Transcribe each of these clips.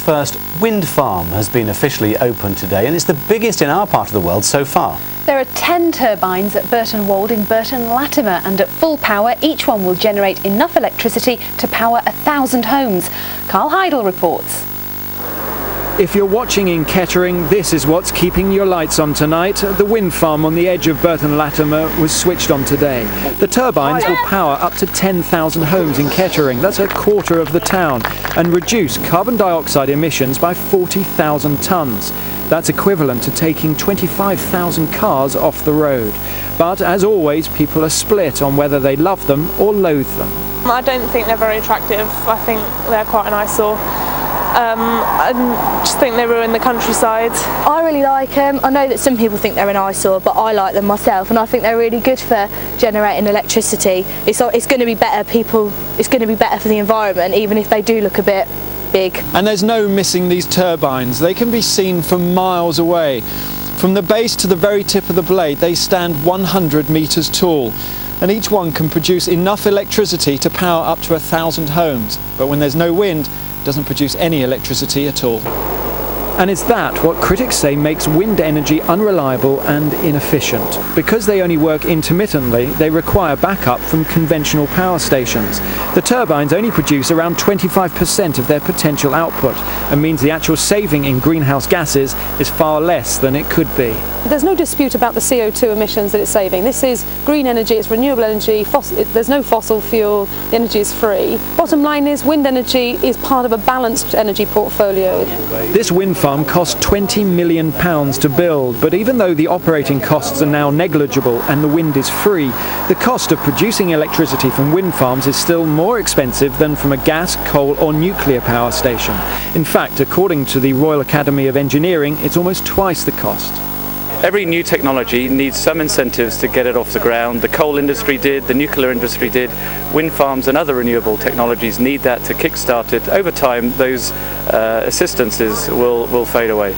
first wind farm has been officially opened today, and it's the biggest in our part of the world so far. There are 10 turbines at Burton Wold in Burton Latimer, and at full power each one will generate enough electricity to power 1,000 homes. Carl Heidel reports. If you're watching in Kettering, this is what's keeping your lights on tonight. The wind farm on the edge of Burton Latimer was switched on today. The turbines will power up to 10,000 homes in Kettering, that's a quarter of the town, and reduce carbon dioxide emissions by 40,000 tonnes. That's equivalent to taking 25,000 cars off the road. But as always, people are split on whether they love them or loathe them. I don't think they're very attractive. I think they're quite an eyesore. I just think they ruin the countryside. I really like them. I know that some people think they're an eyesore, but I like them myself, and I think they're really good for generating electricity. It's going to be better. It's going to be better for the environment, even if they do look a bit big. And there's no missing these turbines. They can be seen from miles away. From the base to the very tip of the blade, they stand 100 metres tall. And each one can produce enough electricity to power up to 1,000 homes. But when there's no wind, it doesn't produce any electricity at all. And it's that what critics say makes wind energy unreliable and inefficient. Because they only work intermittently, they require backup from conventional power stations. The turbines only produce around 25% of their potential output, and means the actual saving in greenhouse gases is far less than it could be. There's no dispute about the CO2 emissions that it's saving. This is green energy, it's renewable energy, there's no fossil fuel, the energy is free. Bottom line is wind energy is part of a balanced energy portfolio. This wind farm cost £20 million to build, but even though the operating costs are now negligible and the wind is free, the cost of producing electricity from wind farms is still more expensive than from a gas, coal or nuclear power station. In fact, according to the Royal Academy of Engineering, it's almost twice the cost. Every new technology needs some incentives to get it off the ground. The coal industry did, the nuclear industry did, wind farms and other renewable technologies need that to kickstart it. Over time, those assistances will fade away.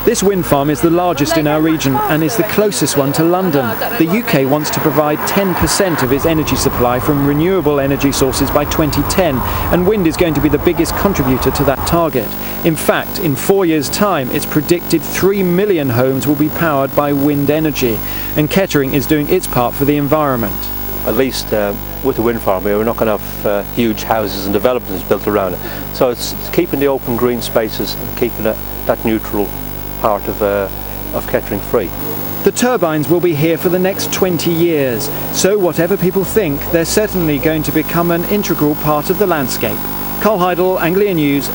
This wind farm is the largest in our region and is the closest one to London. The UK wants to provide 10% of its energy supply from renewable energy sources by 2010, and wind is going to be the biggest contributor to that target. In fact, in 4 years' time, it's predicted 3 million homes will be powered by wind energy, and Kettering is doing its part for the environment. At least with the wind farm here, we're not going to have huge houses and developments built around it. So it's keeping the open green spaces and keeping that neutral part of Kettering free. The turbines will be here for the next 20 years, so whatever people think, they're certainly going to become an integral part of the landscape. Carl Heidel, Anglia News.